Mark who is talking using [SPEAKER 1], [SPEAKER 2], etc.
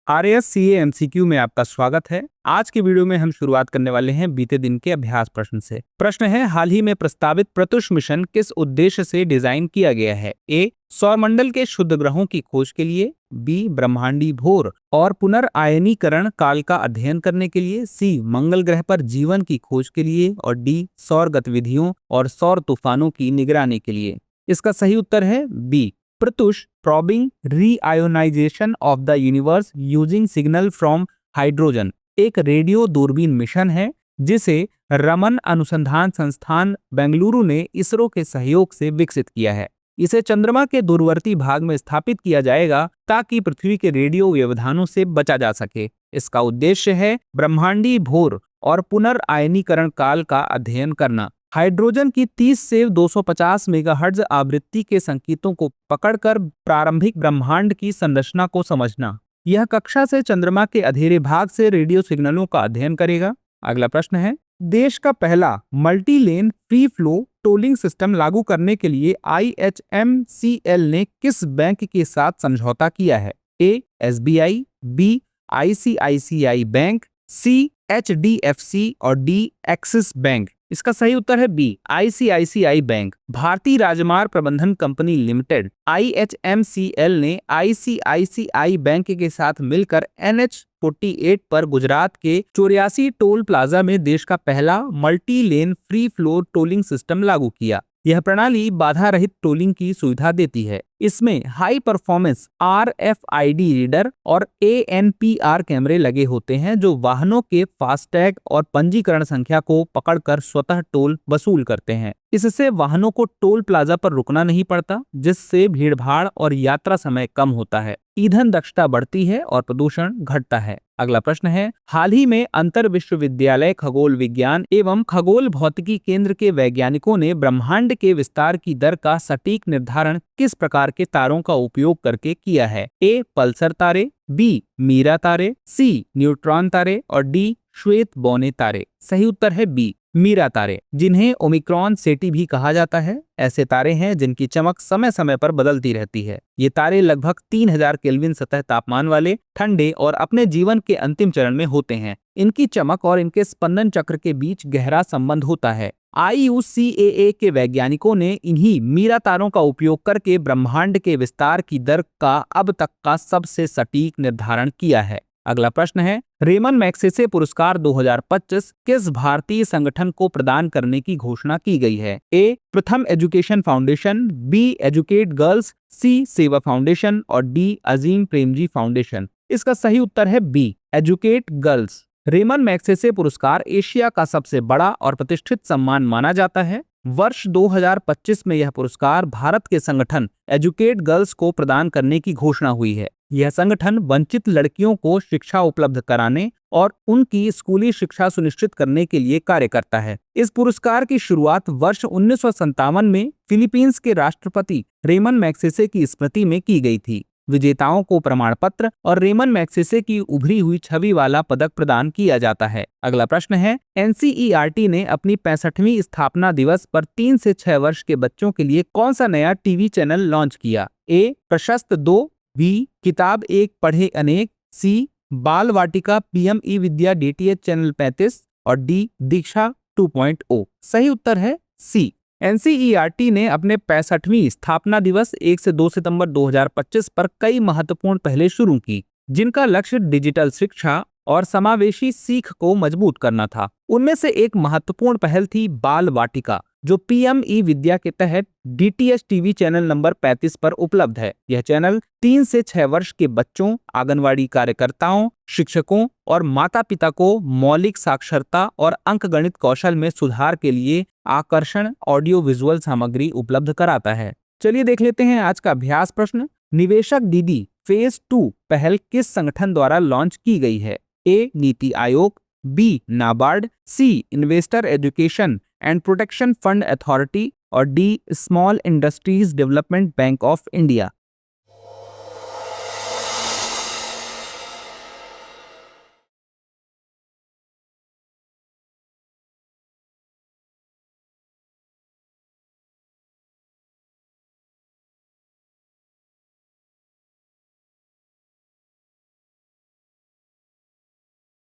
[SPEAKER 1] RAS CA MCQ में आपका स्वागत है। आज के वीडियो में हम शुरुआत करने वाले हैं बीते दिन के अभ्यास प्रश्न से। प्रश्न है, हाल ही में प्रस्तावित प्रत्युष मिशन किस उद्देश्य से डिजाइन किया गया है? ए, सौरमंडल के शुद्ध ग्रहों की खोज के लिए, बी, ब्रह्मांडीय भोर और पुनर्आयनीकरण काल का अध्ययन करने के लिए, सी, मंगल ग्रह पर जीवन की खोज के लिए और डी, सौर गतिविधियों और सौर तूफानों की निगरानी के लिए। इसका सही उत्तर है B, Pratyush probing reionization of the universe using signal from hydrogen एक रेडियो दूरबीन मिशन है जिसे रमन अनुसंधान संस्थान बेंगलुरु ने इसरो के सहयोग से विकसित किया है। इसे चंद्रमा के दूरवर्ती भाग में स्थापित किया जाएगा ताकि पृथ्वी के रेडियो व्यवधानों से बचा जा सके। इसका उद्देश्य है ब्रह्मांडीय भोर और पुनर्आयनीकरण काल का अध्ययन करना। हाइड्रोजन की 30 से 250 मेगाहर्ट्ज आवृत्ति के संकेतों को पकड़कर प्रारंभिक ब्रह्मांड की संरचना को समझना। यह कक्षा से चंद्रमा के अंधेरे भाग से रेडियो सिग्नलों का अध्ययन करेगा। अगला प्रश्न है, देश का पहला multi lane free flow tolling system लागू करने के लिए IHMCL ने किस बैंक के साथ समझौता किया है? ए, SBI, बी, ICICI बैंक, सी, HDFC और डी, एक्सिस बैंक। इसका सही उत्तर है बी, ICICI बैंक। भारतीय राजमार्ग प्रबंधन कंपनी लिमिटेड IHMCL ने ICICI बैंक के साथ मिलकर NH48 पर गुजरात के 84 टोल प्लाजा में देश का पहला multi lane free flow tolling system लागू किया। यह प्रणाली बाधा रहित टोलिंग की सुविधा देती है। इसमें हाई परफॉर्मेंस RFID रीडर और ANPR कैमरे लगे होते हैं जो वाहनों के फास्टैग और पंजीकरण संख्या को पकड़कर स्वतः टोल वसूल करते हैं। इससे वाहनों को टोल प्लाजा पर रुकना नहीं पड़ता, जिससे भीड़भाड़ और यात्रा समय कम होता है, ईंधन दक्षता बढ़ती है और प्रदूषण घटता है। अगला प्रश्न है, हाल ही में अंतर विश्वविद्यालय खगोल विज्ञान एवं खगोल भौतिकी केंद्र के वैज्ञानिकों ने ब्रह्मांड के विस्तार की दर का सटीक निर्धारण किस प्रकार के तारों का उपयोग करके किया है? ए, पल्सर तारे, बी, मीरा तारे, सी, न्यूट्रॉन तारे और डी, श्वेत बौने तारे। सही उत्तर है बी, मीरा तारे, जिन्हें ओमिक्रॉन सेटी भी कहा जाता है। ऐसे तारे हैं जिनकी चमक समय समय पर बदलती रहती है। ये तारे लगभग 3000 केल्विन सतह तापमान वाले, ठंडे और अपने जीवन के अंतिम चरण में होते हैं। इनकी चमक और इनके स्पंदन चक्र के बीच गहरा संबंध होता है। IUCAA के वैज्ञानिकों ने इन्हीं मीरा तारों का उपयोग करके ब्रह्मांड के विस्तार की दर का अब तक का सबसे सटीक निर्धारण किया है। अगला प्रश्न है, रेमन मैग्सेसे पुरस्कार 2025 किस भारतीय संगठन को प्रदान करने की घोषणा की गई है? A, Pratham education foundation, B, educate girls, C, Seva foundation और डी, अजीम प्रेमजी फाउंडेशन। इसका सही उत्तर है B, educate girls. Ramon Magsaysay पुरस्कार एशिया का सबसे बड़ा और प्रतिष्ठित सम्मान माना जाता है। वर्ष 2025 में यह पुरस्कार भारत के संगठन एजुकेट गर्ल्स को प्रदान करने की घोषणा हुई है। यह संगठन वंचित लड़कियों को शिक्षा उपलब्ध कराने और उनकी स्कूली शिक्षा सुनिश्चित करने के लिए कार्य करता है। इस पुरस्कार की शुरुआत वर्ष 1957 में फिलीपींस के राष्ट्रपति रेमन मैग्सेसे की स्मृति में की गई थी। विजेताओं को प्रमाण पत्र और रेमन मैग्सेसे की उभरी हुई छवि वाला पदक प्रदान किया जाता है। अगला प्रश्न है, NCERT ने अपनी 65वीं स्थापना दिवस पर 3 से 6 वर्ष के बच्चों के लिए कौन सा नया टीवी चैनल लॉन्च किया? ए, प्रशस्त 2, बी, किताब एक पढ़े अनेक, सी, बाल वाटिका PME विद्या DTH चैनल 35 और डी, दीक्षा 2.0। सही उत्तर है सी। NCERT ने अपने 65वीं स्थापना दिवस 1 से 2 सितंबर 2025 पर कई महत्वपूर्ण पहलें शुरू की, जिनका लक्ष्य डिजिटल शिक्षा और समावेशी सीख को मजबूत करना था। उनमें से एक महत्वपूर्ण पहल थी बाल वाटिका, जो PME विद्या के तहत DTH टीवी चैनल नंबर 35 पर उपलब्ध है। यह चैनल 3 से 6 वर्ष के बच्चों, आंगनवाड़ी कार्यकर्ताओं, शिक्षकों और माता पिता को मौलिक साक्षरता और अंकगणित कौशल में सुधार के लिए आकर्षण ऑडियो विजुअल सामग्री उपलब्ध कराता है। चलिए देख लेते हैं आज का अभ्यास प्रश्न। निवेशक दीदी फेज 2 पहल किस संगठन द्वारा लॉन्च की गई है? A, NITI Aayog, B, NABARD, C, investor education and protection fund authority और D, small industries development bank of India.